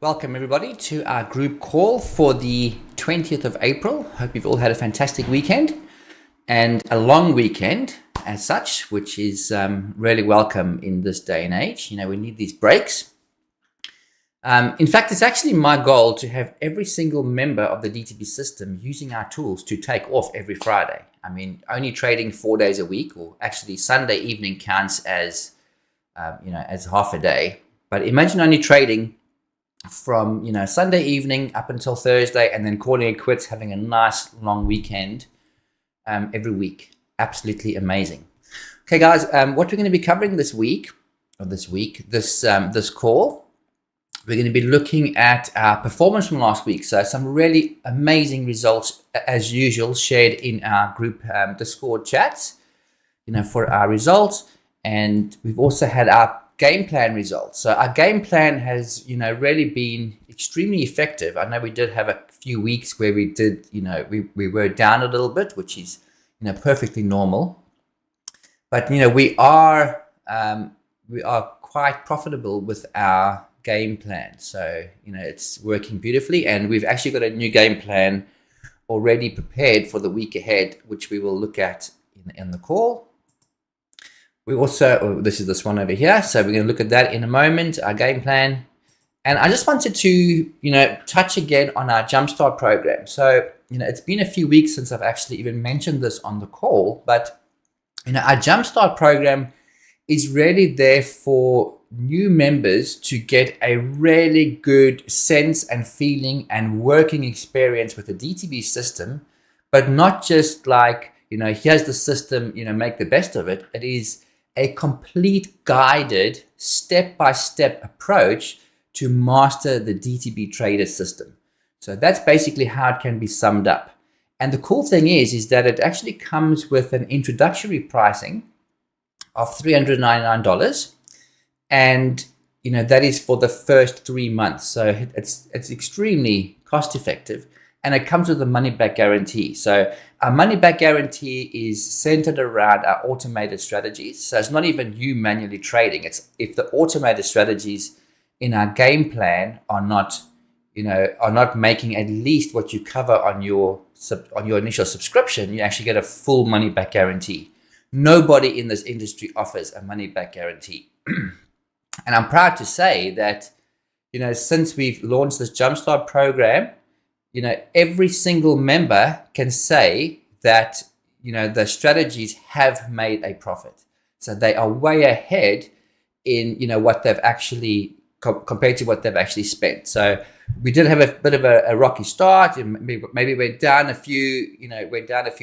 Welcome everybody to our group call for the 20th of April. Hope you've all had a fantastic weekend and a long weekend as such, which is really welcome in this day and age. You know, we need these breaks. In fact, it's actually my goal to have every single member of the DTB system using our tools to take off every Friday. I mean, only trading 4 days a week, or actually Sunday evening counts as, as half a day. But imagine only trading from Sunday evening up until Thursday and then calling it quits, having a nice long weekend every week. Absolutely amazing. Okay guys, what we're going to be covering this call, we're going to be looking at our performance from last week. So some really amazing results as usual shared in our group Discord chats for our results, and we've also had our game plan results. So our game plan has, really been extremely effective. I know we did have a few weeks where we did, we were down a little bit, which is, perfectly normal. But, we are quite profitable with our game plan. So, it's working beautifully, and we've actually got a new game plan already prepared for the week ahead, which we will look at in the call. We also, this is this one over here. So we're going to look at that in a moment, our game plan. And I just wanted to, touch again on our Jumpstart program. So, it's been a few weeks since I've actually even mentioned this on the call, but, our Jumpstart program is really there for new members to get a really good sense and feeling and working experience with the DTB system, but not just like, here's the system, make the best of it. It is a complete guided step-by-step approach to master the DTB trader system. So that's basically how it can be summed up. And the cool thing is that it actually comes with an introductory pricing of $399. And, that is for the first 3 months. So it's extremely cost effective. And it comes with a money back guarantee. So our money back guarantee is centered around our automated strategies. So it's not even you manually trading. It's if the automated strategies in our game plan are not making at least what you cover on your initial subscription, you actually get a full money back guarantee. Nobody in this industry offers a money back guarantee. And I'm proud to say that, since we've launched this Jumpstart program, every single member can say that, the strategies have made a profit. So they are way ahead in, what they've actually, compared to what they've actually spent. So we did have a bit of a rocky start. Maybe we're down a few,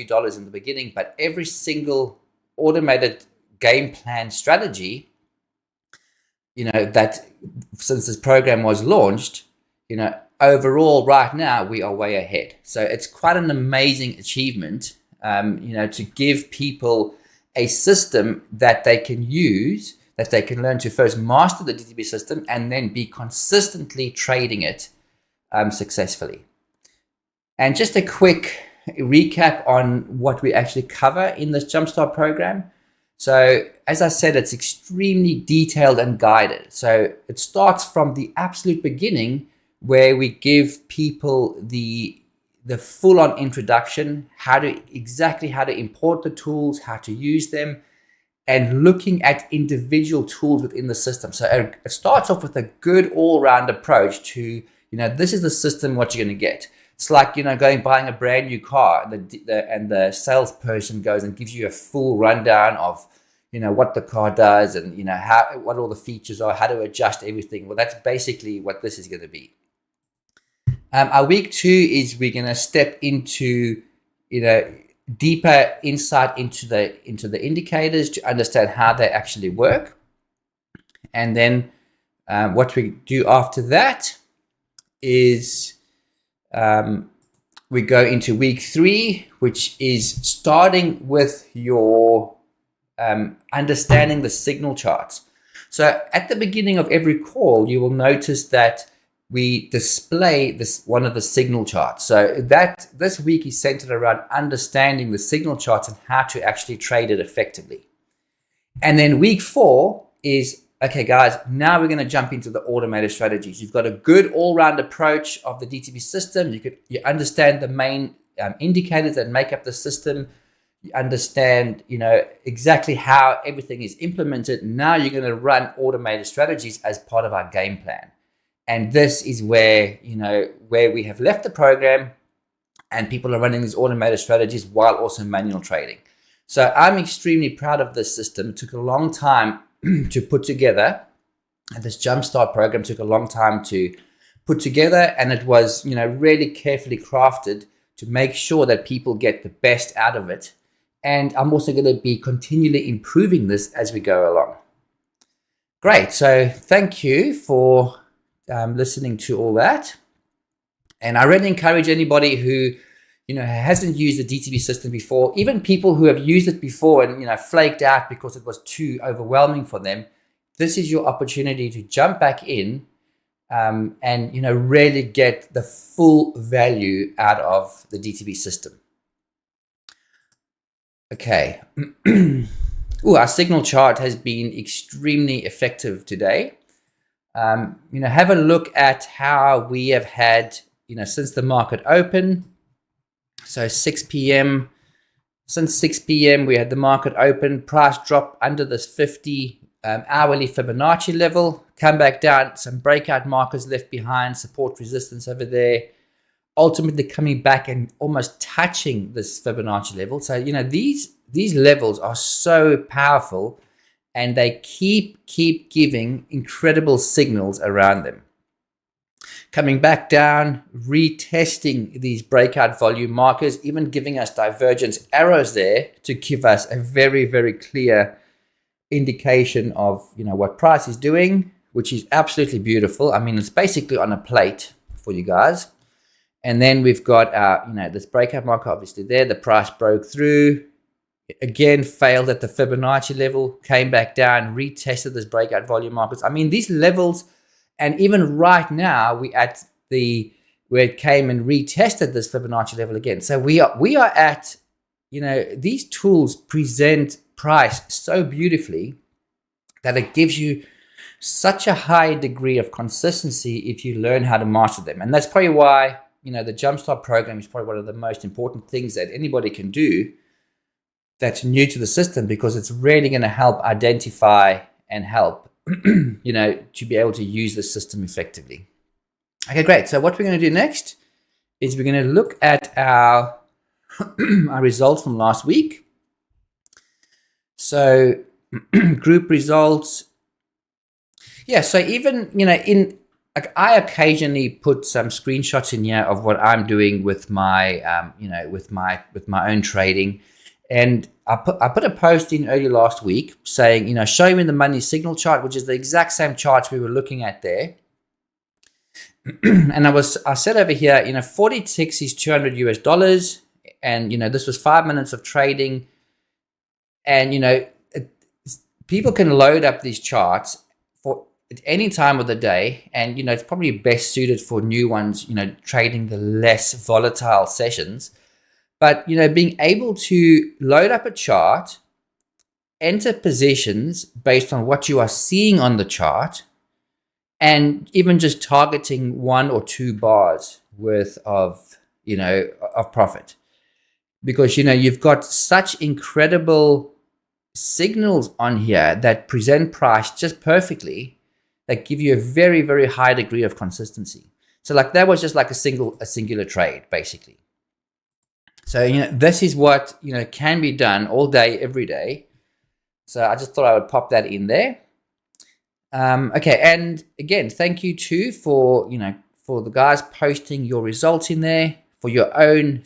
dollars in the beginning, but every single automated game plan strategy, that since this program was launched, overall, right now, we are way ahead. So it's quite an amazing achievement, to give people a system that they can use, that they can learn to first master the DTB system and then be consistently trading it successfully. And just a quick recap on what we actually cover in this Jumpstart program. So as I said, it's extremely detailed and guided. So it starts from the absolute beginning, where we give people the full-on introduction, how to import the tools, how to use them, and looking at individual tools within the system. So it starts off with a good all-round approach to, this is the system, what you're going to get. It's like, buying a brand new car, and the salesperson goes and gives you a full rundown of, what the car does and, what all the features are, how to adjust everything. Well, that's basically what this is going to be. Our week 2 is we're going to step into, deeper insight into the indicators to understand how they actually work. And then what we do after that is we go into week 3, which is starting with your understanding the signal charts. So at the beginning of every call, you will notice that we display one of the signal charts. So that this week is centered around understanding the signal charts and how to actually trade it effectively. And then week 4 is Okay, guys, now we're going to jump into the automated strategies. You've got a good all-round approach of the DTB system. You understand the main indicators that make up the system. You understand, exactly how everything is implemented. Now you're going to run automated strategies as part of our game plan. And this is where, where we have left the program and people are running these automated strategies while also manual trading. So I'm extremely proud of this system. It took a long time to put together. And this Jumpstart program took a long time to put together, and it was, really carefully crafted to make sure that people get the best out of it. And I'm also going to be continually improving this as we go along. Great. So thank you for listening to all that. And I really encourage anybody who, hasn't used the DTB system before, even people who have used it before and, flaked out because it was too overwhelming for them. This is your opportunity to jump back in and, really get the full value out of the DTB system. Okay. Our signal chart has been extremely effective today. Have a look at how we have had, since the market opened. So 6 p.m. Since 6 p.m. we had the market open, price drop under this 50 hourly Fibonacci level, come back down, some breakout markers left behind, support resistance over there, ultimately coming back and almost touching this Fibonacci level. So, these levels are so powerful and they keep giving incredible signals around them. Coming back down, retesting these breakout volume markers, even giving us divergence arrows there to give us a very, very clear indication of, what price is doing, which is absolutely beautiful. I mean, it's basically on a plate for you guys. And then we've got our, this breakout marker obviously there. The price broke through, again, failed at the Fibonacci level, came back down, retested this breakout volume markers. I mean, these levels, and even right now, we at where it came and retested this Fibonacci level again. So we are at, these tools present price so beautifully that it gives you such a high degree of consistency if you learn how to master them. And that's probably why, the Jumpstart program is probably one of the most important things that anybody can do that's new to the system, because it's really going to help identify and help to be able to use the system effectively. Okay, great. So what we're going to do next is we're going to look at our results from last week. So group results. Yeah, so even, I occasionally put some screenshots in here of what I'm doing with my, with my own trading. And I put a post in early last week saying, show me the money signal chart, which is the exact same charts we were looking at there. And I said over here, 40 ticks is $200 US. And, this was 5 minutes of trading. And, people can load up these charts for at any time of the day. And, it's probably best suited for new ones, trading the less volatile sessions. But, being able to load up a chart, enter positions based on what you are seeing on the chart, and even just targeting 1 or 2 bars worth of, of profit. Because, you've got such incredible signals on here that present price just perfectly, that give you a very, very high degree of consistency. So like that was just like a singular trade, basically. So, this is what, can be done all day, every day. So I just thought I would pop that in there. Okay. And again, thank you too for, for the guys posting your results in there for your own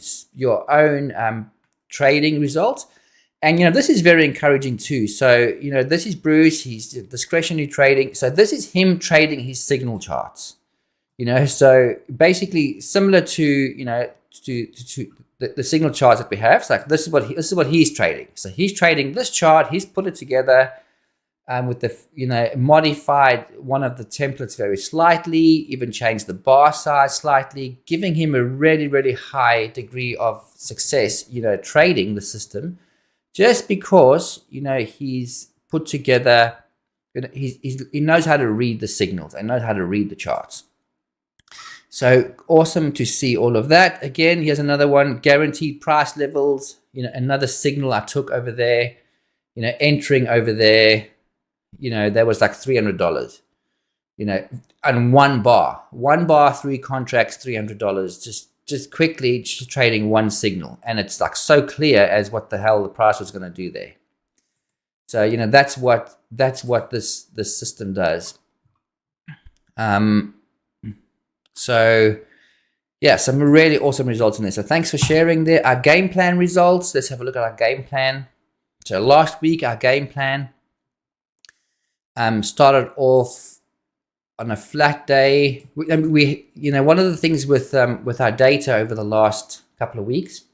trading results. And, this is very encouraging too. So, this is Bruce, he's discretionary trading. So this is him trading his signal charts, so basically similar to, to the signal charts that we have. It's like, this is what he's trading. So he's trading this chart, he's put it together with the, modified one of the templates very slightly, even changed the bar size slightly, giving him a really, really high degree of success, trading the system, just because, he's put together He knows how to read the signals and knows how to read the charts. So awesome to see all of that. Again, here's another one, guaranteed price levels, another signal I took over there, entering over there, that was like $300, and one bar, 3 contracts, $300, just quickly just trading one signal. And it's like so clear as what the hell the price was going to do there. So, that's what this system does. So yeah, some really awesome results in there. So thanks for sharing there. Our game plan results. Let's have a look at our game plan. So last week, our game plan started off on a flat day. We one of the things with our data over the last couple of weeks,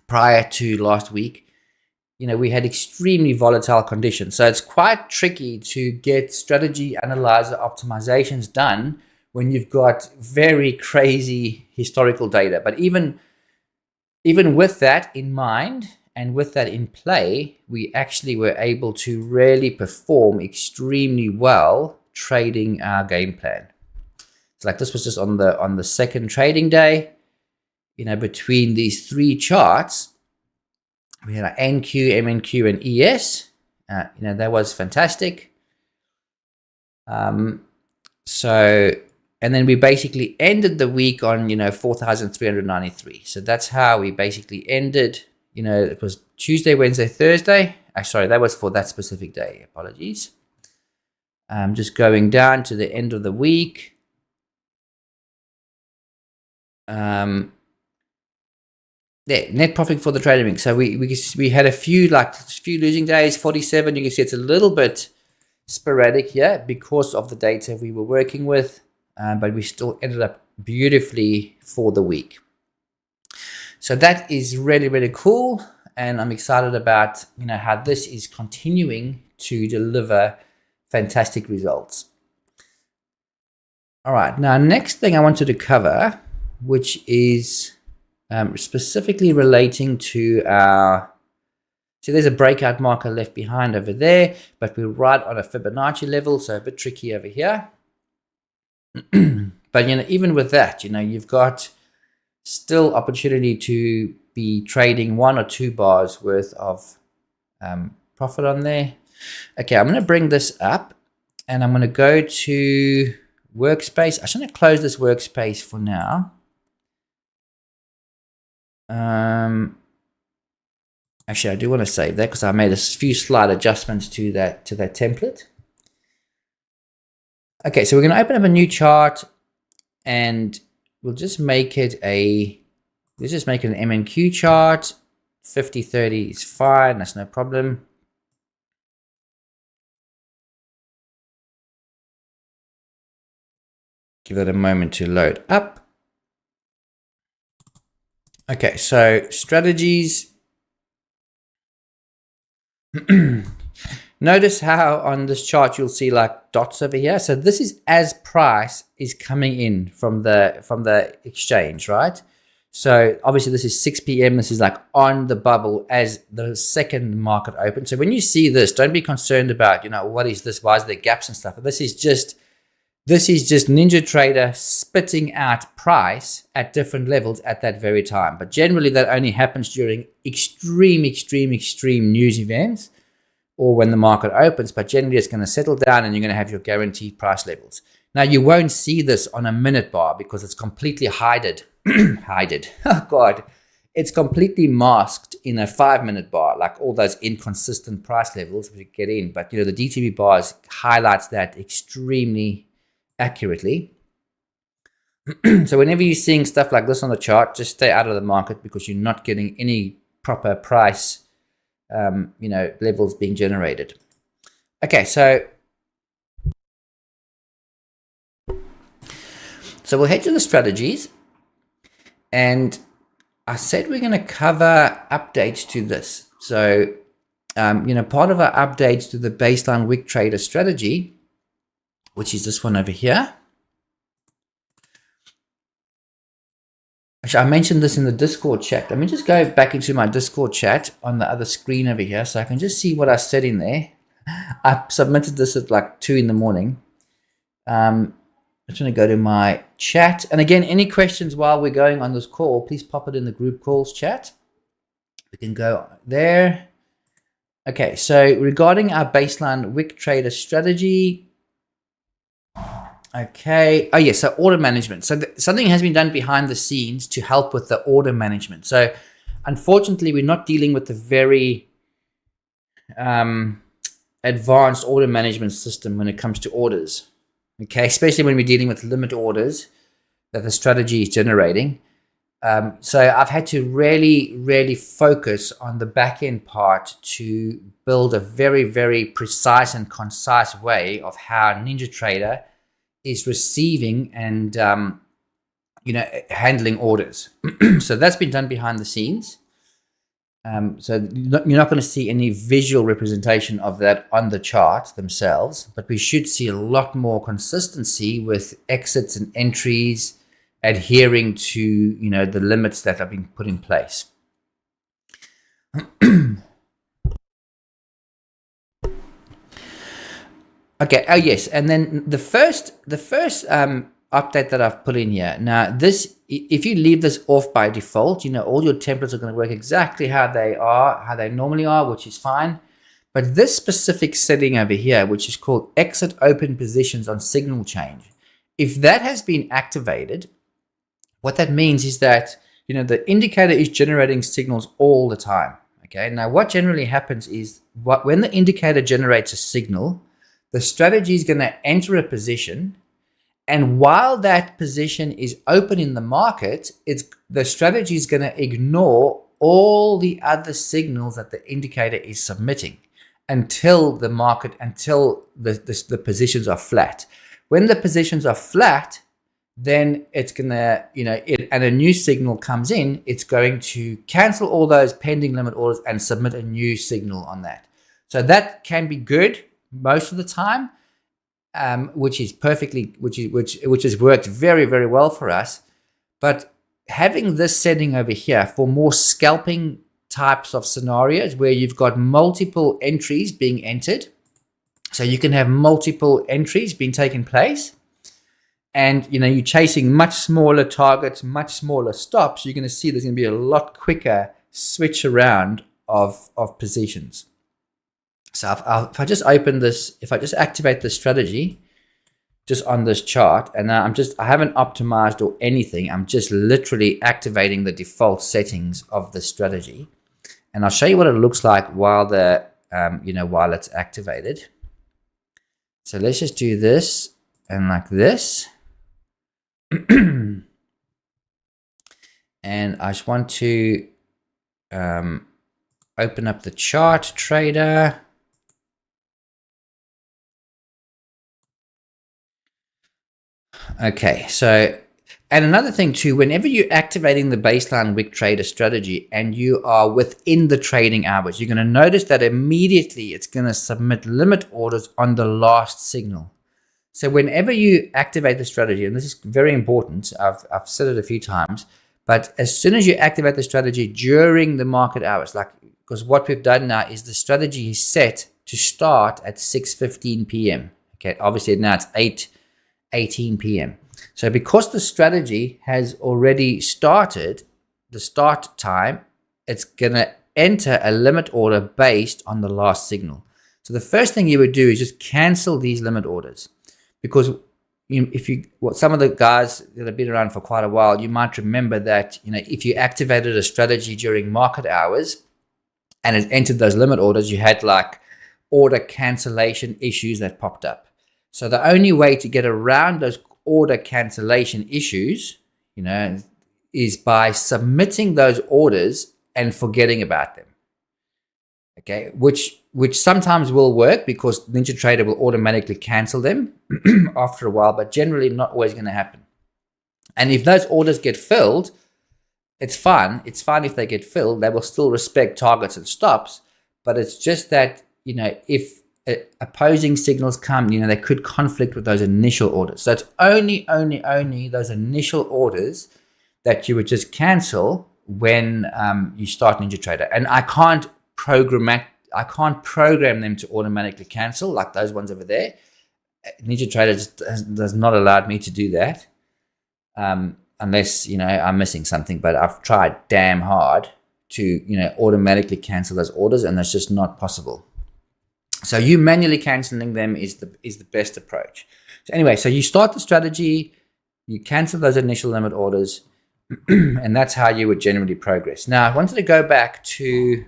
prior to last week, we had extremely volatile conditions. So it's quite tricky to get strategy analyzer optimizations done when you've got very crazy historical data. But even with that in mind and with that in play, we actually were able to really perform extremely well trading our game plan. So like this was just on the second trading day, between these 3 charts, we had our NQ, MNQ, and ES. That was fantastic. And then we basically ended the week on, 4,393. So that's how we basically ended. It was Tuesday, Wednesday, Thursday. Sorry, that was for that specific day. Apologies. Just going down to the end of the week. Net profit for the trading week. So we had a few losing days, 47. You can see it's a little bit sporadic here because of the data we were working with. But we still ended up beautifully for the week. So that is really, really cool. And I'm excited about, how this is continuing to deliver fantastic results. All right. Now, next thing I wanted to cover, which is specifically relating to so there's a breakout marker left behind over there, but we're right on a Fibonacci level. So a bit tricky over here. But even with that, you've got still opportunity to be trading 1 or 2 bars worth of profit on there. Okay, I'm going to bring this up and I'm going to go to workspace. I'm going to close this workspace for now. Actually, I do want to save that because I made a few slight adjustments to that template. Okay, so we're going to open up a new chart and we'll just make it an MNQ chart. 50-30 is fine, that's no problem. Give it a moment to load up. Okay, so strategies. Notice how on this chart you'll see like dots over here. So this is as price is coming in from the exchange, right? So obviously this is 6 p.m. This is like on the bubble as the second market opens. So when you see this, don't be concerned about, what is this? Why is there gaps and stuff? This is just NinjaTrader spitting out price at different levels at that very time. But generally that only happens during extreme news events or when the market opens. But generally it's going to settle down and you're going to have your guaranteed price levels. Now you won't see this on a minute bar because it's completely hided. Oh God. It's completely masked in a 5-minute bar, like all those inconsistent price levels we get in. But the DTB bars highlights that extremely accurately. So whenever you're seeing stuff like this on the chart, just stay out of the market because you're not getting any proper price levels being generated. Okay, so we'll head to the strategies, and I said we're going to cover updates to this. So part of our updates to the baseline wick trader strategy, which is this one over here. Actually, I mentioned this in the Discord chat. Let me just go back into my Discord chat on the other screen over here so I can just see what I said in there. I submitted this at like 2 in the morning. I'm just going to go to my chat. And again, any questions while we're going on this call, please pop it in the group calls chat. We can go there. Okay, so regarding our baseline wick trader strategy. Okay. Oh, yes. So order management. So something has been done behind the scenes to help with the order management. So unfortunately, we're not dealing with the very advanced order management system when it comes to orders. Okay, especially when we're dealing with limit orders that the strategy is generating. So I've had to really focus on the back end part to build a very, very precise and concise way of how NinjaTrader is receiving and handling orders. So that's been done behind the scenes. So you're not going to see any visual representation of that on the chart themselves, but we should see a lot more consistency with exits and entries adhering to the limits that have been put in place. Okay. Oh yes, and then the first update that I've put in here. Now this, if you leave this off by default, all your templates are going to work exactly how they normally are, which is fine. But this specific setting over here, which is called exit open positions on signal change, if that has been activated, what that means is that the indicator is generating signals all the time. Okay. Now what generally happens is when the indicator generates a signal, the strategy is going to enter a position. And while that position is open in the market, the strategy is going to ignore all the other signals that the indicator is submitting until the positions are flat. When the positions are flat, then it's going to, and a new signal comes in, it's going to cancel all those pending limit orders and submit a new signal on that. So that can be good most of the time. Which has worked very, very well for us. But having this setting over here for more scalping types of scenarios where you've got multiple entries being entered, so you can have multiple entries being taken place, and you're chasing much smaller targets, much smaller stops, you're going to see there's going to be a lot quicker switch around of positions. So if I just open this, if I just activate the strategy just on this chart, and I haven't optimized or anything, I'm just literally activating the default settings of the strategy. And I'll show you what it looks like while while it's activated. So let's just do this and like this. And I just want to open up the chart trader. Okay, so, and another thing too, whenever you're activating the baseline wick trader strategy and you are within the trading hours, you're going to notice that immediately it's going to submit limit orders on the last signal. So whenever you activate the strategy, and this is very important, I've said it a few times, but as soon as you activate the strategy during the market hours, because what we've done now is the strategy is set to start at 6:15 p.m. Okay, obviously now it's 8:18 p.m. So because the strategy has already started, the start time, it's going to enter a limit order based on the last signal. So the first thing you would do is just cancel these limit orders, because some of the guys that have been around for quite a while, you might remember that if you activated a strategy during market hours and it entered those limit orders, you had like order cancellation issues that popped up. So the only way to get around those order cancellation issues, is by submitting those orders and forgetting about them. Okay, which sometimes will work because NinjaTrader will automatically cancel them after a while, but generally not always going to happen. And if those orders get filled, it's fine. It's fine if they get filled. They will still respect targets and stops, but it's just that, if opposing signals come, they could conflict with those initial orders. So it's only those initial orders that you would just cancel when you start NinjaTrader. And I can't I can't program them to automatically cancel like those ones over there. NinjaTrader just does not allow me to do that, unless I'm missing something. But I've tried damn hard to automatically cancel those orders, and that's just not possible. So you manually canceling them is the best approach. So anyway, so you start the strategy, you cancel those initial limit orders, and that's how you would generally progress. Now I wanted to go back to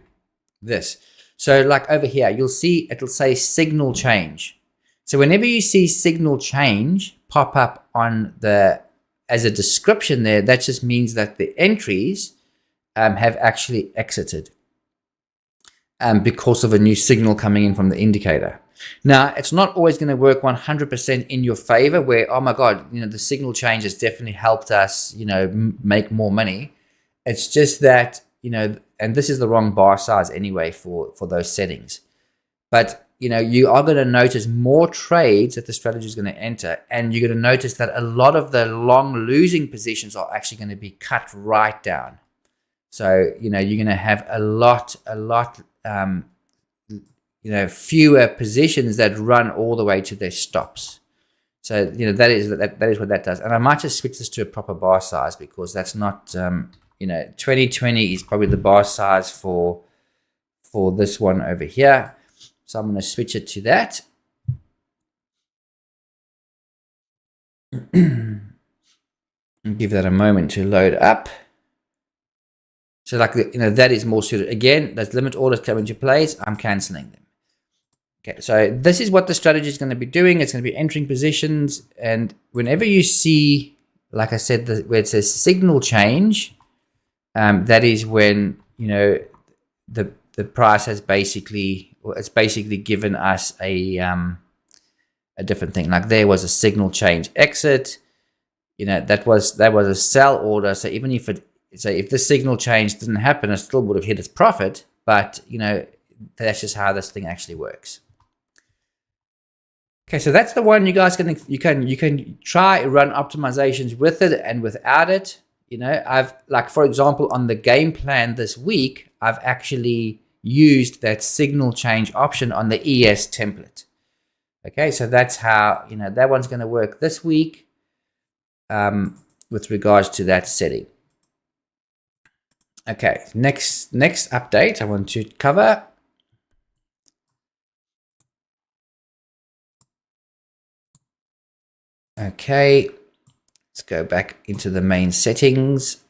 this. So like over here, you'll see it'll say signal change. So whenever you see signal change pop up on as a description there, that just means that the entries have actually exited because of a new signal coming in from the indicator. Now, it's not always going to work 100% in your favor where, oh my God, the signal change has definitely helped us, make more money. It's just that, and this is the wrong bar size anyway for those settings. But, you are going to notice more trades that the strategy is going to enter, and you're going to notice that a lot of the long losing positions are actually going to be cut right down. So, you're going to have a lot, fewer positions that run all the way to their stops. So, that is what that does. And I might just switch this to a proper bar size because that's not, 2020 is probably the bar size for this one over here. So I'm going to switch it to that. And give that a moment to load up. So like, that is more suited. Again, those limit orders come into place. I'm canceling them. Okay, so this is what the strategy is going to be doing. It's going to be entering positions. And whenever you see, like I said, where it says signal change, that is when, the price has it's basically given us a different thing. Like there was a signal change exit. That was a sell order. So even if the signal change didn't happen, it still would have hit its profit. But that's just how this thing actually works. Okay, so that's the one you guys you can try run optimizations with it and without it. I've for example on the game plan this week, I've actually used that signal change option on the ES template. Okay, so that's how that one's going to work this week with regards to that setting. Okay, next update I want to cover. Okay, let's go back into the main settings.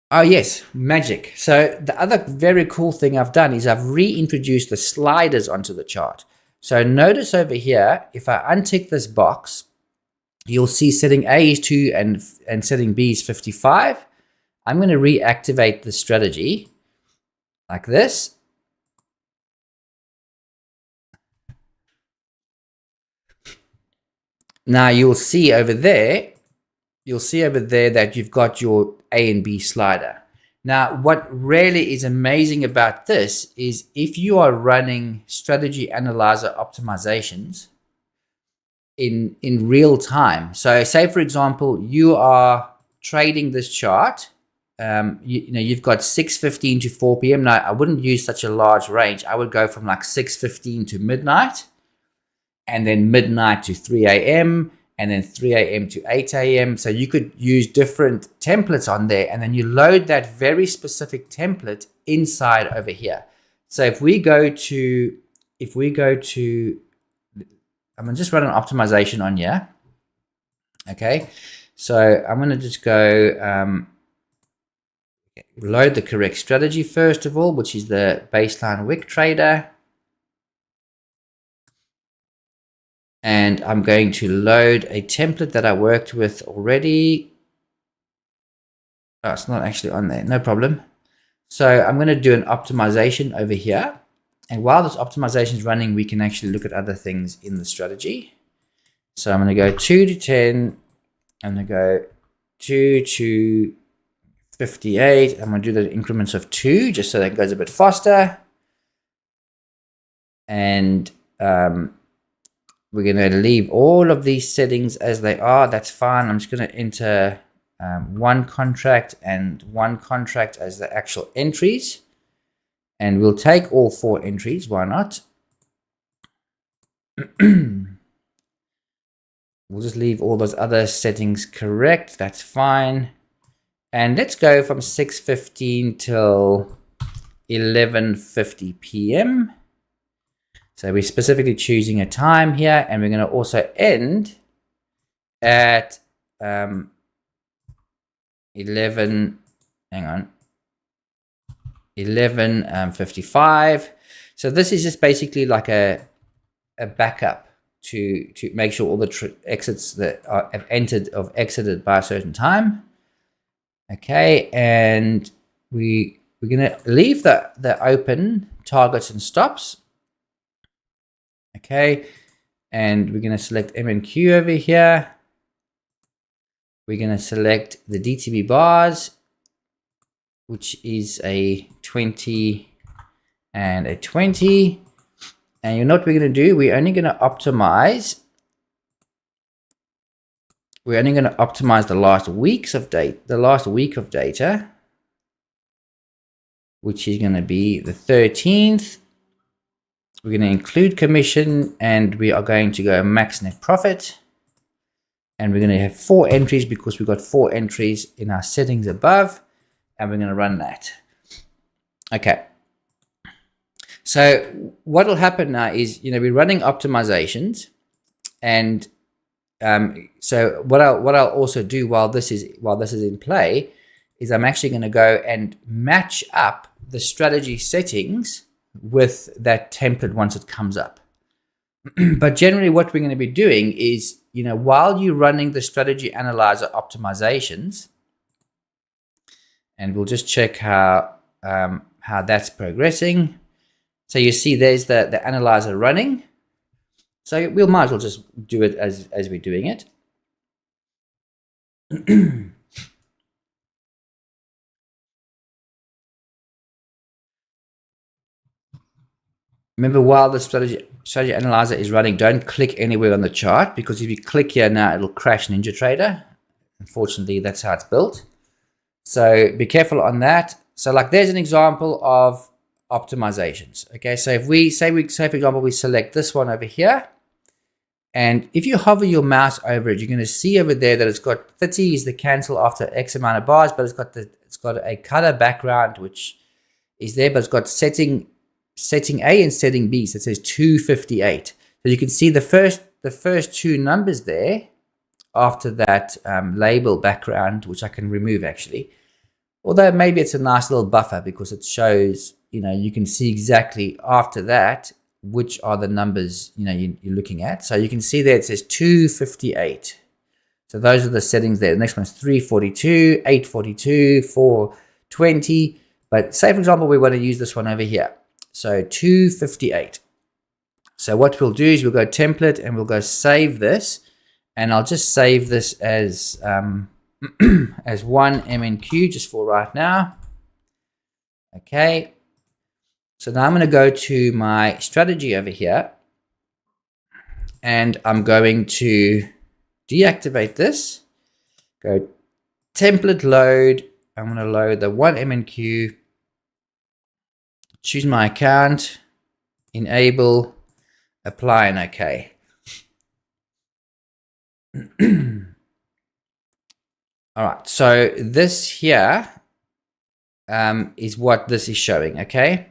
Oh yes, magic. So the other very cool thing I've done is I've reintroduced the sliders onto the chart. So notice over here, if I untick this box, you'll see setting A is 2 and setting B is 55. I'm going to reactivate the strategy like this. Now you'll see over there that you've got your A and B slider. Now, what really is amazing about this is if you are running strategy analyzer optimizations in real time. So say, for example, you are trading this chart. You've got 6:15 to 4 p.m. Now, I wouldn't use such a large range. I would go from like 6:15 to midnight, and then midnight to 3 a.m., and then 3 a.m. to 8 a.m. So you could use different templates on there, and then you load that very specific template inside over here. So if we go to, I'm going to just run an optimization on here. Okay, so I'm going to just go load the correct strategy first of all, which is the baseline wick trader. And I'm going to load a template that I worked with already. Oh, it's not actually on there. No problem. So I'm going to do an optimization over here. And while this optimization is running, we can actually look at other things in the strategy. So I'm going to go 2 to 10. I'm going to go 2 to 58. I'm going to do the increments of 2 just so that it goes a bit faster. And we're going to leave all of these settings as they are. That's fine. I'm just going to enter one contract and one contract as the actual entries. And we'll take all 4 entries. Why not? We'll just leave all those other settings correct. That's fine. And let's go from 6:15 till 11:50 p.m. So we're specifically choosing a time here, and we're going to also end at 11:55. So this is just basically like a backup to make sure all the exits that have exited by a certain time. Okay, and we're going to leave the open targets and stops. Okay, and we're going to select MNQ over here. We're going to select the DTB bars, which is a 20 and a 20. And you know what we're going to do? We're only going to optimize. We're only going to optimize the last week of data, which is going to be the 13th. We're going to include commission, and we are going to go max net profit. And we're going to have 4 entries because we've got 4 entries in our settings above, and we're going to run that. Okay. So what will happen now is, we're running optimizations, and so what I'll also do while this is in play is I'm actually going to go and match up the strategy settings with that template once it comes up. But generally what we're going to be doing is, while you're running the strategy analyzer optimizations, and we'll just check how that's progressing. So you see there's the analyzer running. So we might as well just do it as we're doing it. Remember, while the strategy analyzer is running, don't click anywhere on the chart, because if you click here now, it'll crash NinjaTrader. Unfortunately, that's how it's built. So be careful on that. So like there's an example of optimizations. Okay, so if we say for example, we select this one over here, and if you hover your mouse over it, you're going to see over there that it's got 30 is the cancel after X amount of bars, but it's got a color background which is there, but it's got setting A and setting B. So it says 258. So you can see the first 2 numbers there after that label background, which I can remove actually. Although maybe it's a nice little buffer because it shows, you can see exactly after that which are the numbers, you're looking at. So you can see there it says 258. So those are the settings there. The next one is 342, 842, 420. But say, for example, we want to use this one over here. So 258. So what we'll do is we'll go template and we'll go save this. And I'll just save this as as one MNQ just for right now. Okay. So now I'm going to go to my strategy over here. And I'm going to deactivate this. Go template load. I'm going to load the one MNQ. Choose my account. Enable. Apply and OK. All right, so this here is what this is showing, okay?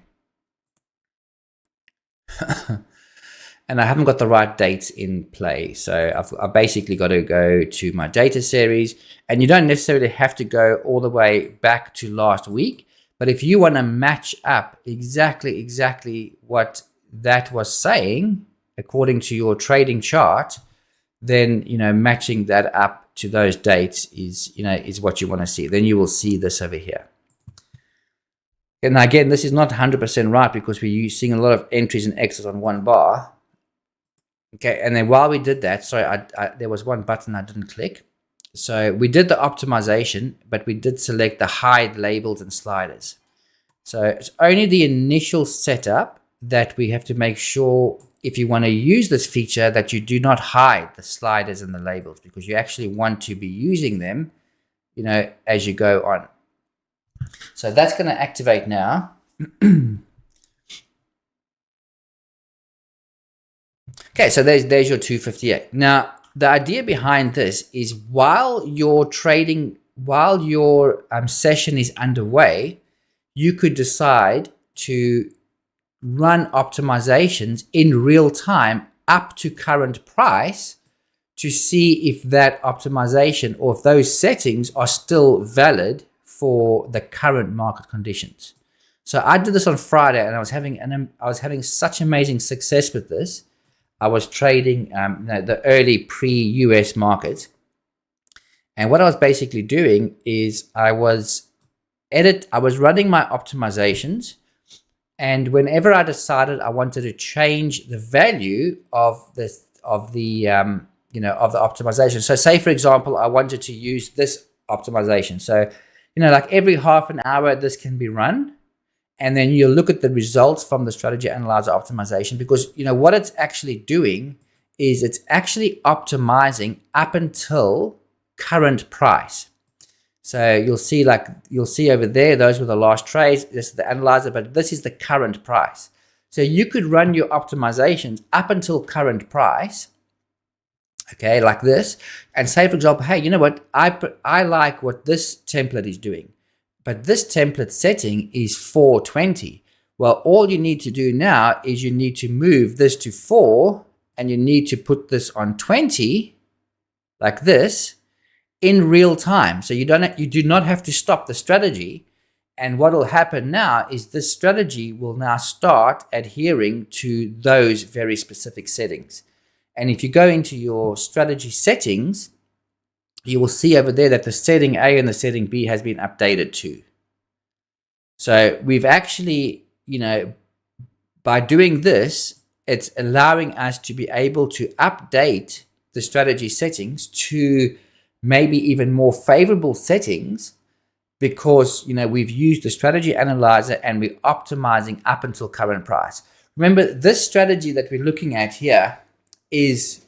And I haven't got the right dates in play, so I've basically got to go to my data series, and you don't necessarily have to go all the way back to last week, but if you want to match up exactly what that was saying according to your trading chart, then matching that up to those dates is what you want to see. Then you will see this over here. And again, this is not 100% right because we're seeing a lot of entries and exits on one bar. Okay, and then while we did that, sorry, there was one button I didn't click. So we did the optimization, but we did select the hide labels and sliders. So it's only the initial setup that we have to make sure, if you want to use this feature, that you do not hide the sliders and the labels, because you actually want to be using them, as you go on. So that's going to activate now. Okay, so there's your 258. Now, the idea behind this is while you're trading, while your session is underway, you could decide to run optimizations in real time up to current price to see if that optimization or if those settings are still valid for the current market conditions. So I did this on Friday, and I was having such amazing success with this. I was trading the early pre-US market, and what I was basically doing is I was running my optimizations, and whenever I decided I wanted to change the value of the optimization. So say, for example, I wanted to use this optimization. So, like every half an hour, this can be run. And then you look at the results from the strategy analyzer optimization, because, what it's actually doing is it's actually optimizing up until current price. So you'll see over there, those were the last trades. This is the analyzer, but this is the current price. So you could run your optimizations up until current price, okay, like this, and say, for example, hey, you know what? I like what this template is doing, but this template setting is 420. Well, all you need to do now is you need to move this to 4, and you need to put this on 20, like this, in real time. So you do not have to stop the strategy. And what will happen now is this strategy will now start adhering to those very specific settings. And if you go into your strategy settings, you will see over there that the setting A and the setting B has been updated too. So we've actually, by doing this, it's allowing us to be able to update the strategy settings to maybe even more favorable settings, because we've used the strategy analyzer and we're optimizing up until current price. Remember, this strategy that we're looking at here is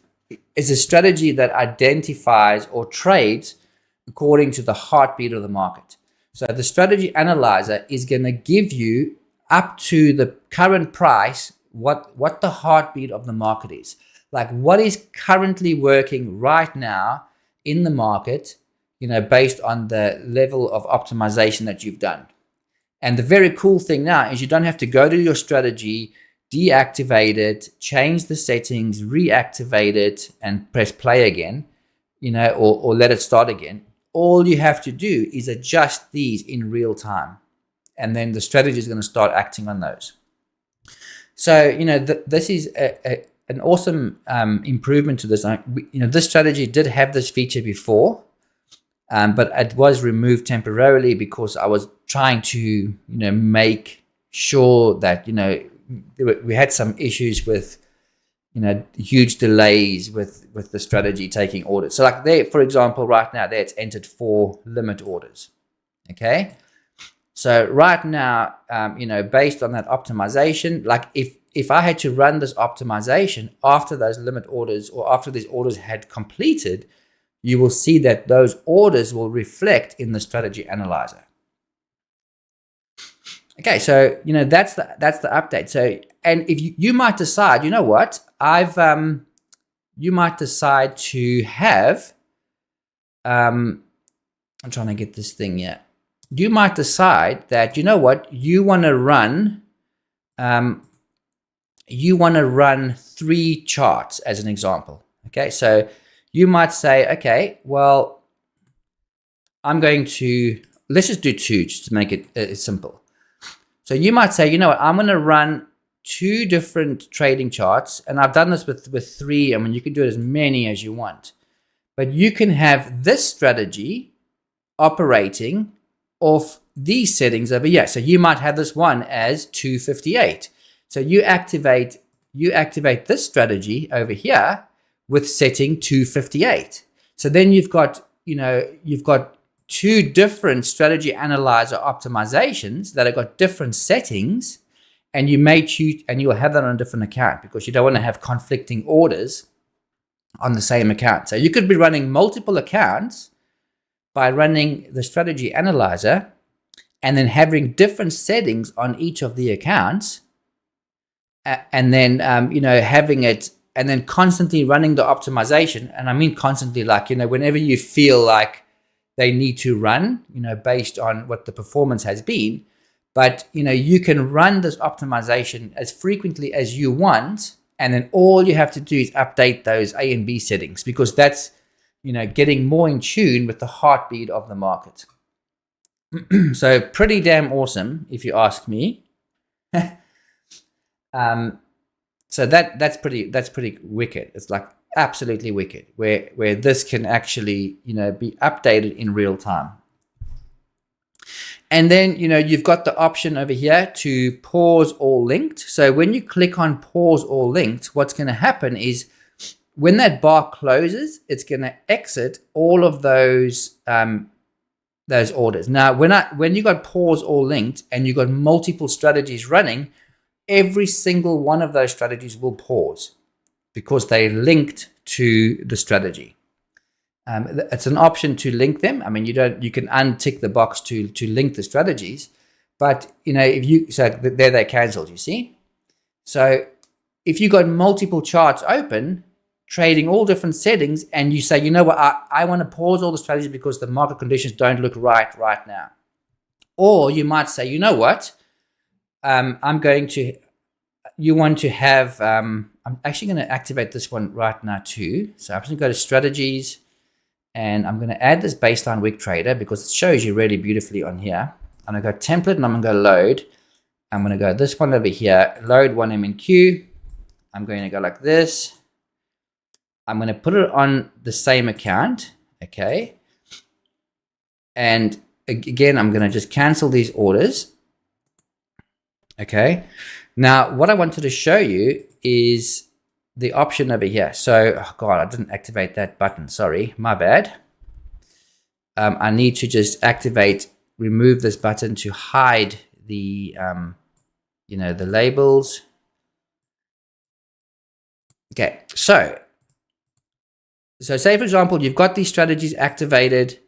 a strategy that identifies or trades according to the heartbeat of the market. So the strategy analyzer is going to give you up to the current price what the heartbeat of the market is. Like what is currently working right now in the market, based on the level of optimization that you've done. And the very cool thing now is you don't have to go to your strategy, deactivate it, change the settings, reactivate it, and press play again, or let it start again. All you have to do is adjust these in real time, and then the strategy is going to start acting on those. So, this is an awesome improvement to this. This strategy did have this feature before, but it was removed temporarily because I was trying to, make sure that, we had some issues with, huge delays with the strategy taking orders. So like there, for example, right now there it's entered 4 limit orders. Okay. So right now, based on that optimization, like if I had to run this optimization after those limit orders or after these orders had completed, you will see that those orders will reflect in the strategy analyzer. Okay, so that's the update. So, and if you might decide, you know what, you might decide to have, I'm trying to get this thing here. You might decide that, you know what, you want to run 3 charts as an example. Okay, so you might say, okay, well, let's just do 2 just to make it simple. So you might say, you know what, I'm going to run 2 different trading charts, and I've done this with 3. I mean, you can do it as many as you want, but you can have this strategy operating off these settings over here. So you might have this one as 258. So you activate this strategy over here with setting 258. So then you've got 2 different strategy analyzer optimizations that have got different settings, and you may choose, and you'll have that on a different account because you don't want to have conflicting orders on the same account. So you could be running multiple accounts by running the strategy analyzer and then having different settings on each of the accounts, and then having it and then constantly running the optimization. And I mean constantly, like, whenever you feel like they need to run, based on what the performance has been. But, you can run this optimization as frequently as you want. And then all you have to do is update those A and B settings, because that's, getting more in tune with the heartbeat of the market. So pretty damn awesome, if you ask me. So that's pretty wicked. It's like absolutely wicked, where this can actually, be updated in real time. And then, you've got the option over here to pause or linked. So when you click on pause or linked, what's going to happen is when that bar closes, it's going to exit all of those orders. Now, when you got pause or linked and you got multiple strategies running, every single one of those strategies will pause because they're linked to the strategy. It's an option to link them. I mean, you can untick the box to link the strategies, but there they're cancelled, you see. So if you got multiple charts open, trading all different settings, and you say, what, I want to pause all the strategies because the market conditions don't look right now. Or you might say, what, you want to have, I'm actually going to activate this one right now too. So I'm just going to go to strategies, and I'm going to add this baseline wick trader because it shows you really beautifully on here. I'm going to go template, and I'm going to go load. I'm going to go this one over here, load 1MNQ. I'm going to go like this. I'm going to put it on the same account, okay? And again, I'm going to just cancel these orders, okay? Now, what I wanted to show you is the option over here. So, oh God, I didn't activate that button. Sorry, my bad. I need to just remove this button to hide the, the labels. Okay, so say, for example, you've got these strategies activated,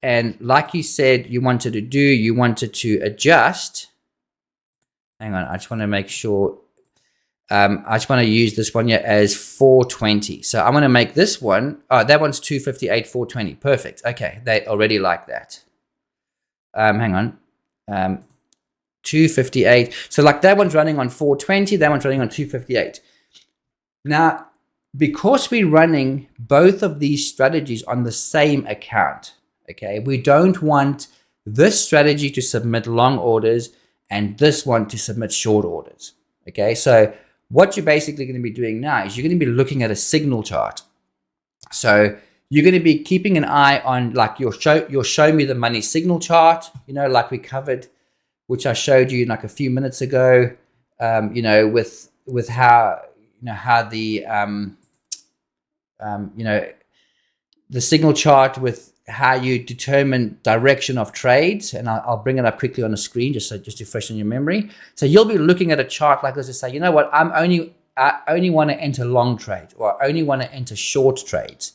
and like you said, you wanted to adjust. Hang on, I just want to make sure. I just want to use this one here as 420. So I'm going to make this one. Oh, that one's 258, 420. Perfect. Okay, they already like that. Hang on. 258. So like that one's running on 420. That one's running on 258. Now, because we're running both of these strategies on the same account, okay, we don't want this strategy to submit long orders and this one to submit short orders. Okay, so what you're basically going to be doing now is you're going to be looking at a signal chart. So you're going to be keeping an eye on like your show me the money signal chart, like we covered, which I showed you like a few minutes ago, with how the signal chart with how you determine direction of trades, and I'll bring it up quickly on the screen just to freshen your memory. So you'll be looking at a chart like this to say, what, I only want to enter long trades, or I only want to enter short trades.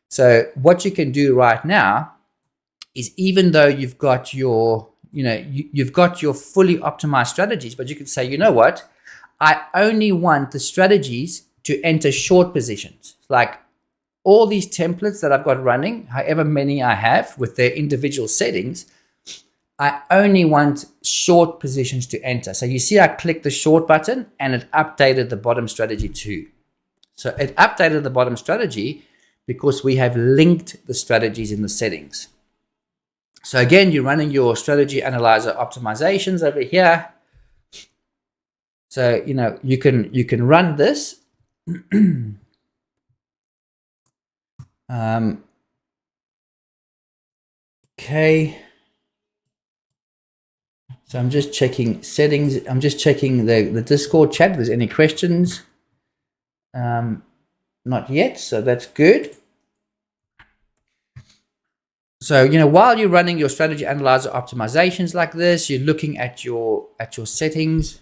So what you can do right now is, even though you've got your you've got your fully optimized strategies, but you can say, what, I only want the strategies to enter short positions. Like all these templates that I've got running, however many I have with their individual settings, I only want short positions to enter. So you see I clicked the short button and it updated the bottom strategy too. So it updated the bottom strategy because we have linked the strategies in the settings. So again, you're running your strategy analyzer optimizations over here. So, you can run this. Okay. So I'm just checking settings. I'm just checking the Discord chat. If there's any questions? Not yet. So that's good. So, while you're running your strategy analyzer optimizations like this, you're looking at your settings.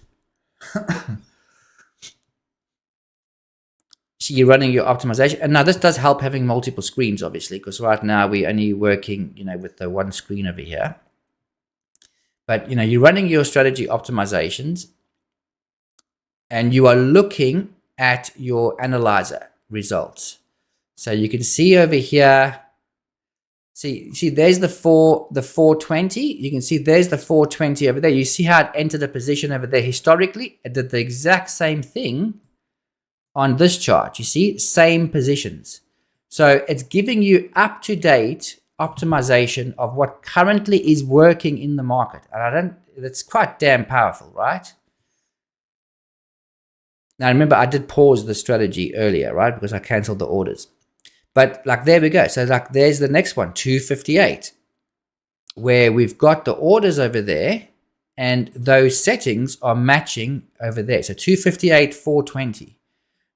So you're running your optimization. And now this does help having multiple screens, obviously, because right now we're only working, with the one screen over here. But, you're running your strategy optimizations and you are looking at your analyzer results. So you can see over here, see there's the 420. You can see there's the 420 over there. You see how it entered a position over there historically? It did the exact same thing on this chart. You see, same positions. So it's giving you up-to-date optimization of what currently is working in the market. And that's quite damn powerful, right? Now remember, I did pause the strategy earlier, right? Because I canceled the orders. But like, there we go. So like, there's the next one, 258, where we've got the orders over there and those settings are matching over there. So 258, 420,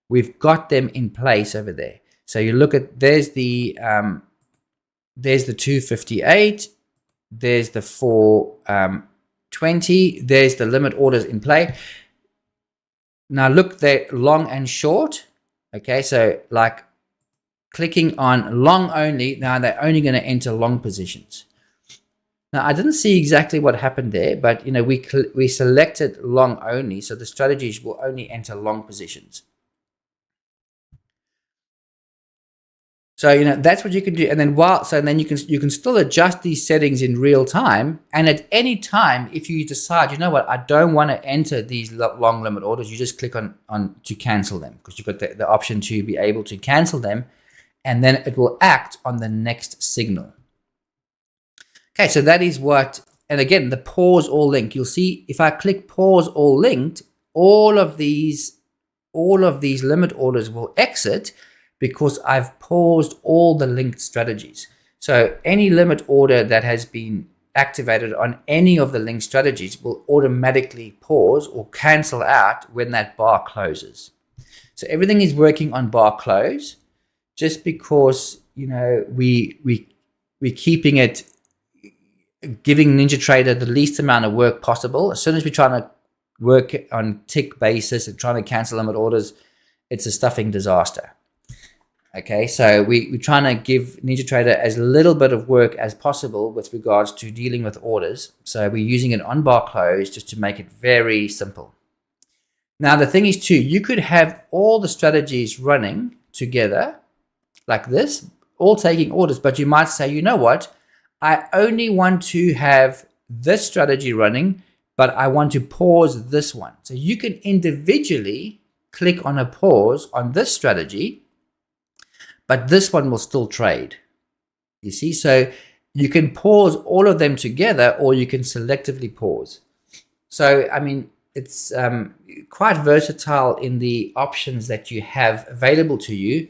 we've got them in place over there. So you look at, there's the 258, there's the 420, there's the limit orders in play. Now look, they're long and short. Okay, so like, clicking on long only, now they're only going to enter long positions. Now I didn't see exactly what happened there, but you know, we selected long only, so the strategies will only enter long positions. So you know, that's what you can do. And then then you can still adjust these settings in real time. And at any time, if you decide, you know what, I don't want to enter these long limit orders, you just click on to cancel them, because you've got the option to be able to cancel them. And then it will act on the next signal. Okay, so that is what, and again, the pause all linked. You'll see if I click pause all linked, all of these limit orders will exit because I've paused all the linked strategies. So any limit order that has been activated on any of the linked strategies will automatically pause or cancel out when that bar closes. So everything is working on bar close. Just because, you know, we're keeping it, giving NinjaTrader the least amount of work possible. As soon as we're trying to work on tick basis and trying to cancel limit orders, it's a stuffing disaster. Okay, so we're trying to give NinjaTrader as little bit of work as possible with regards to dealing with orders. So we're using it on bar close just to make it very simple. Now the thing is too, you could have all the strategies running together like this, all taking orders, but you might say, you know what, I only want to have this strategy running, but I want to pause this one. So you can individually click on a pause on this strategy, but this one will still trade. You see, so you can pause all of them together, or you can selectively pause. So, I mean, it's quite versatile in the options that you have available to you.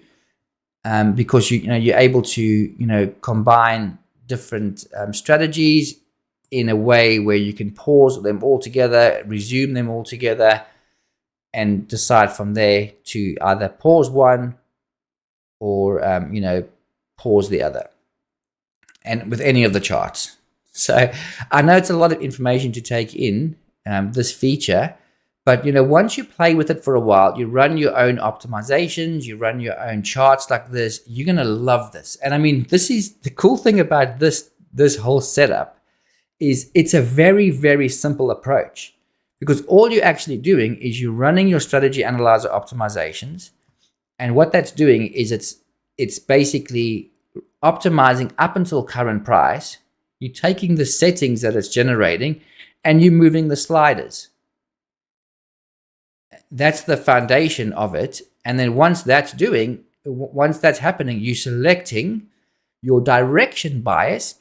Because you're able to combine different strategies in a way where you can pause them all together, resume them all together, and decide from there to either pause one or pause the other, and with any of the charts. So I know it's a lot of information to take in, this feature. But, once you play with it for a while, you run your own optimizations, you run your own charts like this, you're going to love this. And I mean, this is the cool thing about this whole setup is it's a very, very simple approach, because all you're actually doing is you're running your strategy analyzer optimizations. And what that's doing is it's basically optimizing up until current price. You're taking the settings that it's generating and you're moving the sliders. That's the foundation of it. And then once that's happening, you're selecting your direction bias.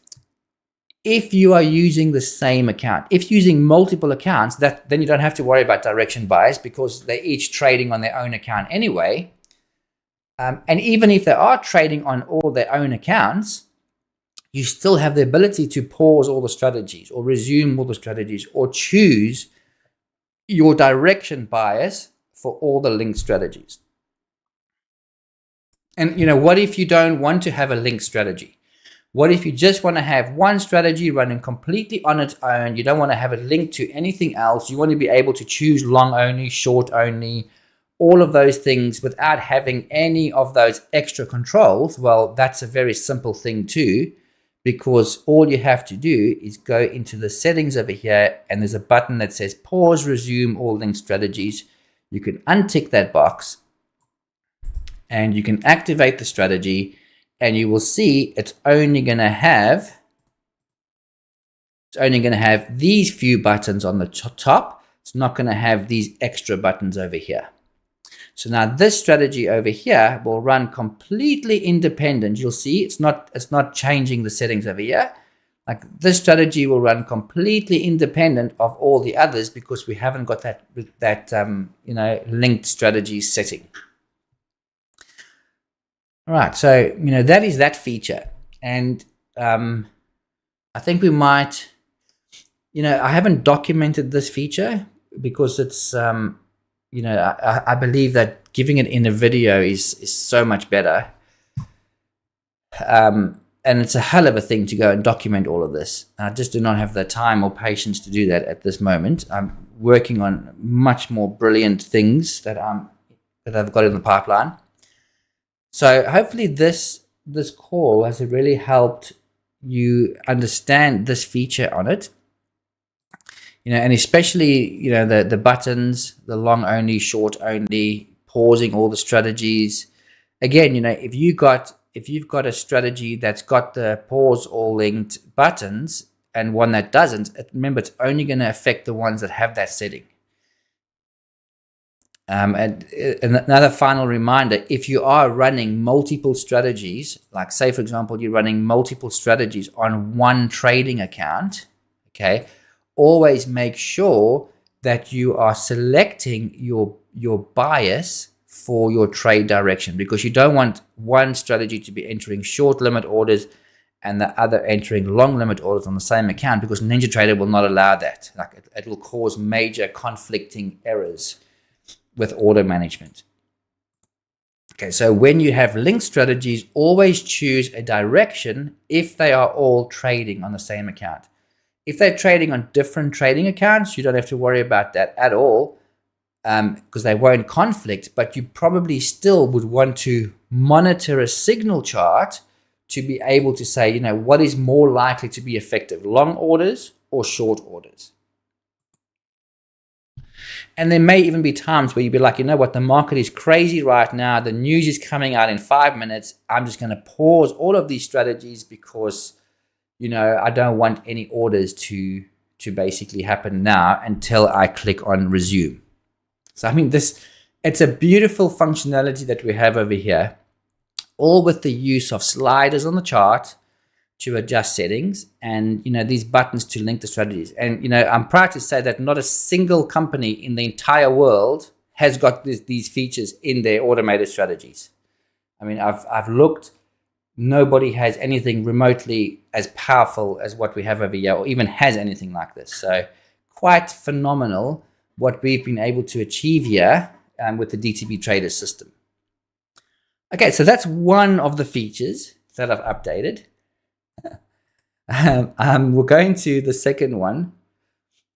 If you are using the same account, if using multiple accounts, then you don't have to worry about direction bias, because they're each trading on their own account anyway. And even if they are trading on all their own accounts, you still have the ability to pause all the strategies or resume all the strategies or choose your direction bias for all the linked strategies. And what if you don't want to have a linked strategy? What if you just want to have one strategy running completely on its own? You don't want to have it linked to anything else. You want to be able to choose long only, short only, all of those things without having any of those extra controls. Well, that's a very simple thing too, because all you have to do is go into the settings over here, and there's a button that says pause, resume all linked strategies. You can untick that box, and you can activate the strategy, and you will see it's only going to have these few buttons on the top. It's not going to have these extra buttons over here. So now this strategy over here will run completely independent. You'll see it's not changing the settings over here. Like this strategy will run completely independent of all the others because we haven't got that linked strategy setting. All right, so that is that feature, and I think we might, I haven't documented this feature because it's I believe that giving it in a video is so much better. And it's a hell of a thing to go and document all of this. I just do not have the time or patience to do that at this moment. I'm working on much more brilliant things that I've got in the pipeline. So hopefully this call has really helped you understand this feature on it. And especially, the buttons, the long only, short only, pausing all the strategies. Again, if you've got a strategy that's got the pause all linked buttons and one that doesn't, remember it's only going to affect the ones that have that setting. And another final reminder, if you are running multiple strategies, like say, for example, you're running multiple strategies on one trading account, okay, always make sure that you are selecting your bias for your trade direction, because you don't want one strategy to be entering short limit orders and the other entering long limit orders on the same account, because NinjaTrader will not allow that. Like it will cause major conflicting errors with order management. Okay, so when you have linked strategies, always choose a direction if they are all trading on the same account. If they're trading on different trading accounts, you don't have to worry about that at all, because they won't conflict, but you probably still would want to monitor a signal chart to be able to say, what is more likely to be effective, long orders or short orders. And there may even be times where you'd be like, what, the market is crazy right now. The news is coming out in 5 minutes. I'm just going to pause all of these strategies because, I don't want any orders to basically happen now until I click on resume. So, it's a beautiful functionality that we have over here, all with the use of sliders on the chart to adjust settings and, these buttons to link the strategies. And, I'm proud to say that not a single company in the entire world has got these features in their automated strategies. I've looked, nobody has anything remotely as powerful as what we have over here, or even has anything like this. So quite phenomenal what we've been able to achieve here with the DTB Trader system. Okay, so that's one of the features that I've updated. We're going to the second one.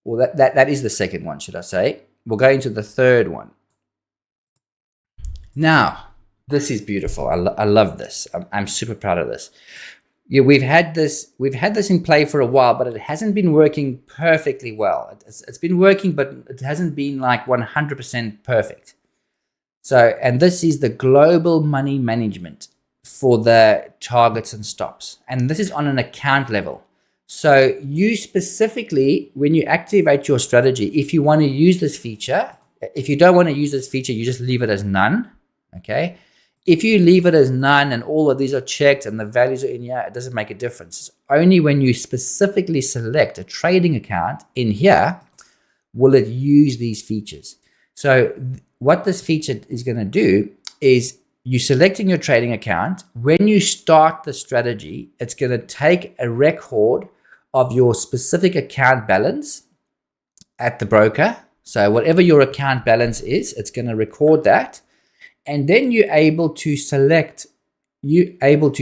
Well, that is the second one, should I say. We're going to the third one. Now, this is beautiful. I love this. I'm super proud of this. Yeah, we've had this in play for a while, but it hasn't been working perfectly well. It's been working, but it hasn't been like 100% perfect. So, and this is the global money management for the targets and stops. And this is on an account level. So you specifically, when you activate your strategy, if you want to use this feature, if you don't want to use this feature, you just leave it as none. Okay. If you leave it as none and all of these are checked and the values are in here, it doesn't make a difference. Only when you specifically select a trading account in here will it use these features. So what this feature is going to do is you're selecting your trading account. When you start the strategy, it's going to take a record of your specific account balance at the broker. So whatever your account balance is, it's going to record that. And then you're able to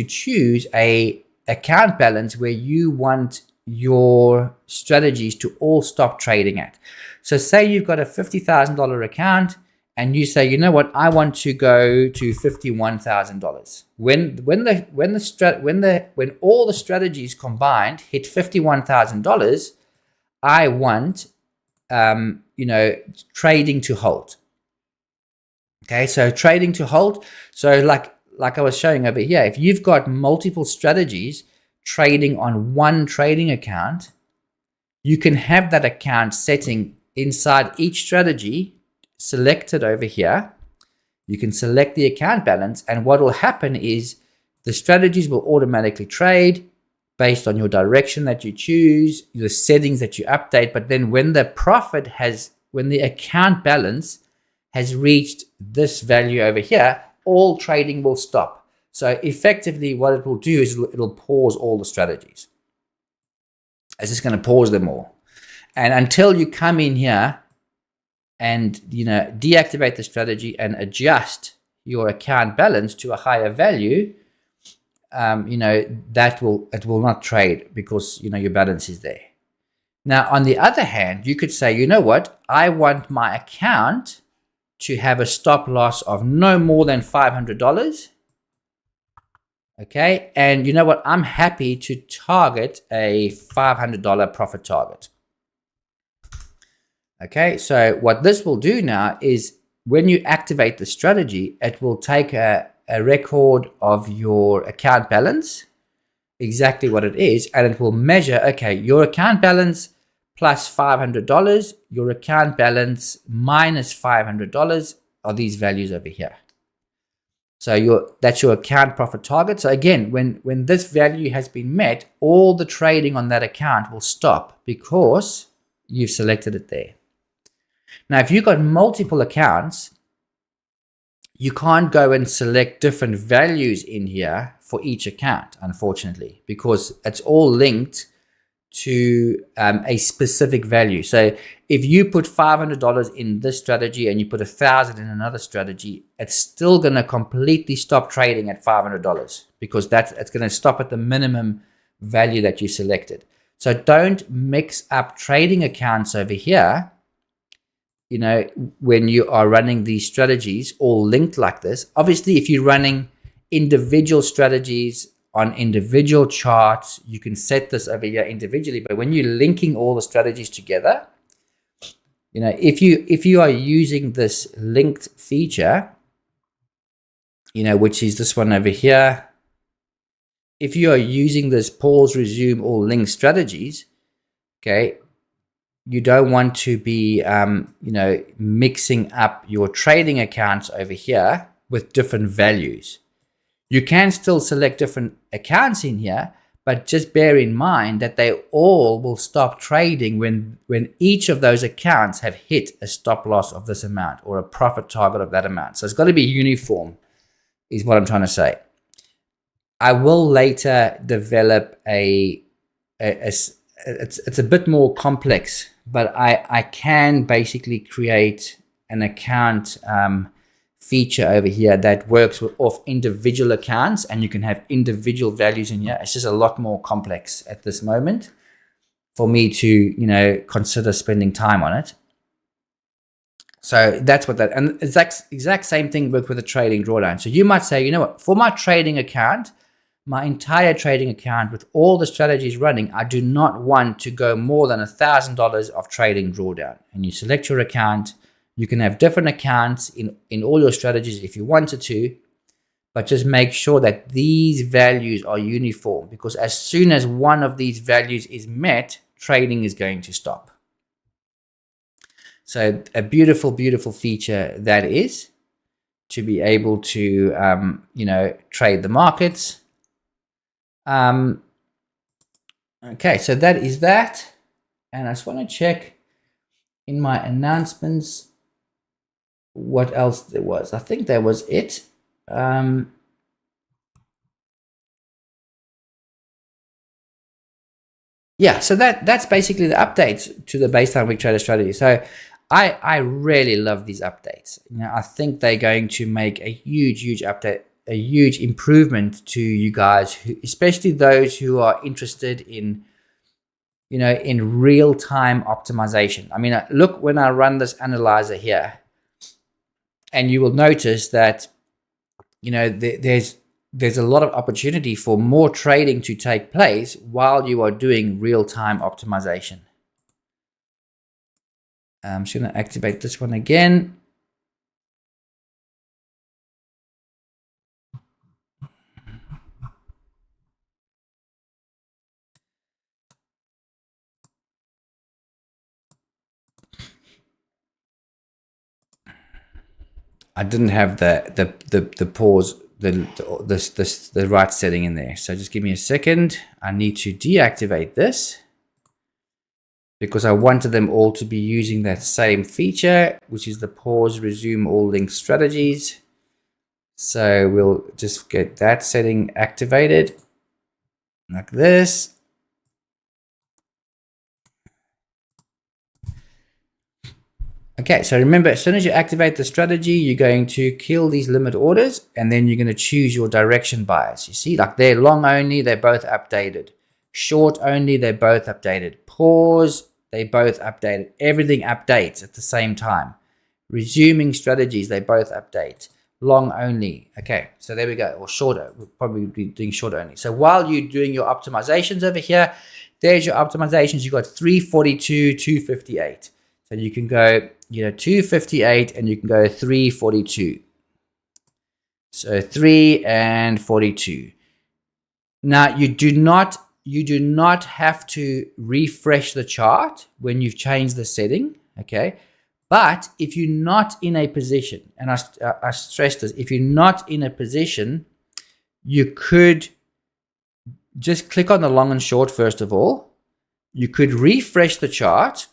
choose a account balance where you want your strategies to all stop trading at. So say you've got a $50,000 account and you say, I want to go to $51,000. When all the strategies combined hit $51,000, I want trading to hold. Okay, so trading to hold. So like I was showing over here, if you've got multiple strategies trading on one trading account, you can have that account setting inside each strategy selected over here. You can select the account balance, and what will happen is the strategies will automatically trade based on your direction that you choose, the settings that you update. But then when the account balance has reached this value over here, all trading will stop. So effectively what it will do is it'll pause all the strategies. It's just going to pause them all. And until you come in here and deactivate the strategy and adjust your account balance to a higher value, it will not trade because your balance is there. Now, on the other hand, you could say, you know what, I want my account to have a stop loss of no more than $500. Okay, and you know what, I'm happy to target a $500 profit target. Okay, so what this will do now is when you activate the strategy, it will take a record of your account balance, exactly what it is, and it will measure, okay, your account balance plus $500, your account balance minus $500 are these values over here. So that's your account profit target. So again, when this value has been met, all the trading on that account will stop because you've selected it there. Now, if you've got multiple accounts, you can't go and select different values in here for each account, unfortunately, because it's all linked to a specific value. So if you put $500 in this strategy and you put $1,000 in another strategy, it's still going to completely stop trading at $500 because it's going to stop at the minimum value that you selected. So don't mix up trading accounts over here. When you are running these strategies all linked like this. Obviously, if you're running individual strategies on individual charts, you can set this over here individually. But when you're linking all the strategies together, if you are using this linked feature, which is this one over here, if you are using this pause, resume, all linked strategies, okay, you don't want to be, mixing up your trading accounts over here with different values. You can still select different accounts in here, but just bear in mind that they all will stop trading when each of those accounts have hit a stop loss of this amount or a profit target of that amount. So it's got to be uniform, is what I'm trying to say. I will later develop it's a bit more complex, but I can basically create an account feature over here that works off individual accounts, and you can have individual values in here. It's just a lot more complex at this moment for me to consider spending time on it. So that's what that, and it's exact same thing with the trading drawdown. So you might say, you know what, for my trading account, my entire trading account with all the strategies running, I do not want to go more than $1,000 of trading drawdown. And you select your account. You can have different accounts in all your strategies if you wanted to, but just make sure that these values are uniform, because as soon as one of these values is met, trading is going to stop. So a beautiful, beautiful feature that is, to be able to, trade the markets. Okay, so that is that. And I just want to check in my announcements what else there was. I think that was it. Yeah, so that's basically the updates to the baseline week trader strategy. So I really love these updates. I think they're going to make a huge update, a huge improvement to you guys, especially those who are interested in in real-time optimization. I mean, look, when I run this analyzer here, and you will notice that there's a lot of opportunity for more trading to take place while you are doing real-time optimization. I'm just going to activate this one again. I didn't have the pause, the right setting in there. So just give me a second. I need to deactivate this because I wanted them all to be using that same feature, which is the pause, resume all linked strategies. So we'll just get that setting activated like this. Okay, so remember, as soon as you activate the strategy, you're going to kill these limit orders, and then you're going to choose your direction bias. You see, like they're long only, they're both updated. Short only, they're both updated. Pause, they both updated. Everything updates at the same time. Resuming strategies, they both update. Long only. Okay, so there we go. Or shorter. We'll probably be doing short only. So while you're doing your optimizations over here, there's your optimizations. You've got 342, 258. So you can go, 258 and you can go 342. So 3 and 42. Now you do not have to refresh the chart when you've changed the setting, okay? But if you're not in a position, and I stress this, if you're not in a position, you could just click on the long and short first of all. You could refresh the chart,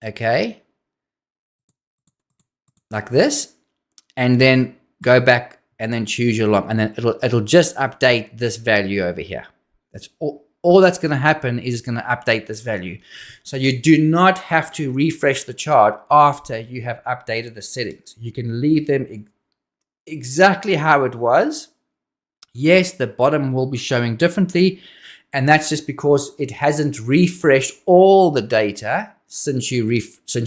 okay, like this, and then go back and then choose your long, and then it'll just update this value over here. That's all that's going to happen is it's going to update this value. So you do not have to refresh the chart after you have updated the settings. You can leave them exactly how it was. Yes, the bottom will be showing differently, and that's just because it hasn't refreshed all the data since you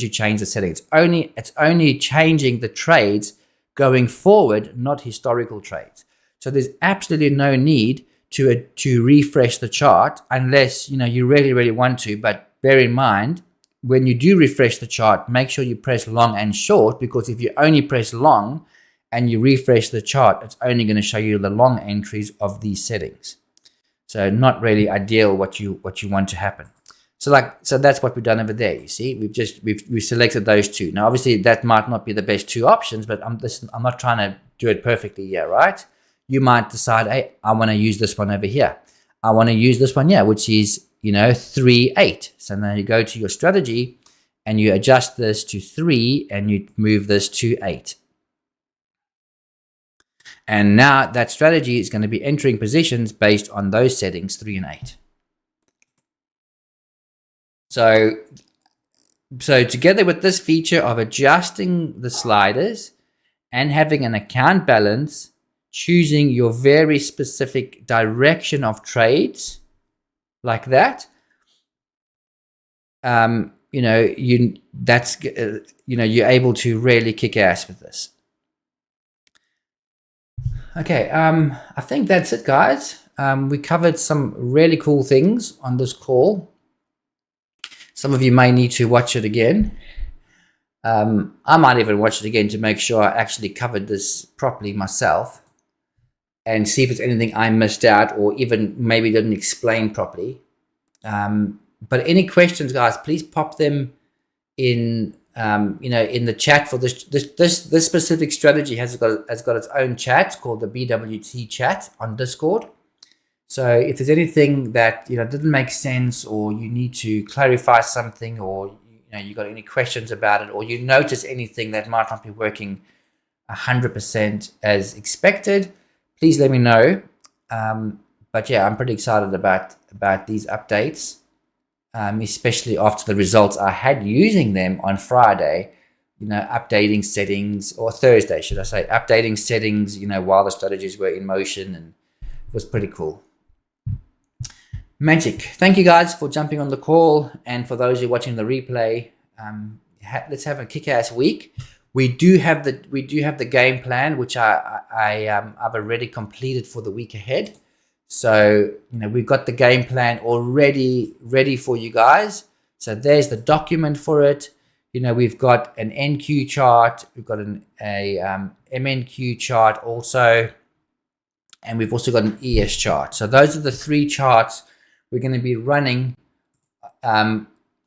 changed the settings. It's only changing the trades going forward, not historical trades. So there's absolutely no need to refresh the chart unless you really want to. But bear in mind, when you do refresh the chart, make sure you press long and short, because if you only press long and you refresh the chart, it's only going to show you the long entries of these settings. So not really ideal what you want to happen. So that's what we've done over there. You see, we've selected those two. Now obviously that might not be the best two options, but I'm not trying to do it perfectly here, right? You might decide, hey, I want to use this one over here. I want to use this one here, which is 3, 8. So now you go to your strategy and you adjust this to 3 and you move this to 8. And now that strategy is going to be entering positions based on those settings, 3 and 8. So together with this feature of adjusting the sliders and having an account balance, choosing your very specific direction of trades like that, you're able to really kick ass with this. Okay, I think that's it, guys. We covered some really cool things on this call. Some of you may need to watch it again. I might even watch it again to make sure I actually covered this properly myself and see if it's anything I missed out or even maybe didn't explain properly. But any questions, guys, please pop them in in the chat for this specific strategy has got its own chat called the BWT chat on Discord. So if there's anything that didn't make sense, or you need to clarify something, or you got any questions about it, or you notice anything that might not be working 100% as expected, please let me know. But yeah, I'm pretty excited about these updates, especially after the results I had using them on Friday. Updating settings, or Thursday, should I say, updating settings. While the strategies were in motion, and it was pretty cool. Magic. Thank you guys for jumping on the call, and for those who are watching the replay, let's have a kick-ass week. We do have the game plan, which I've already completed for the week ahead. So we've got the game plan already ready for you guys. So there's the document for it. We've got an NQ chart, we've got a MNQ chart also, and we've also got an ES chart. So those are the 3 charts we're going to be running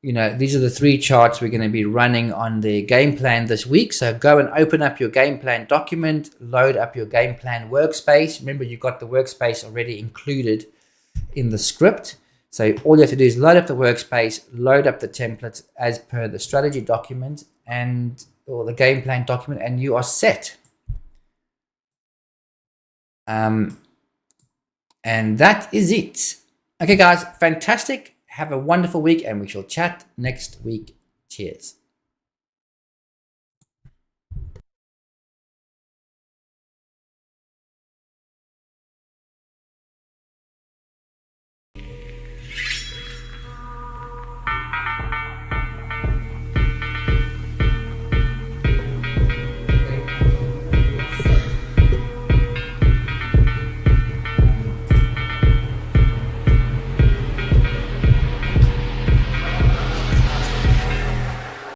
these are the 3 charts we're going to be running on the game plan this week. So go and open up your game plan document, load up your game plan workspace. Remember, you've got the workspace already included in the script. So all you have to do is load up the workspace, load up the templates as per the strategy document or the game plan document, and you are set. And that is it. Okay, guys, fantastic. Have a wonderful week, and we shall chat next week. Cheers.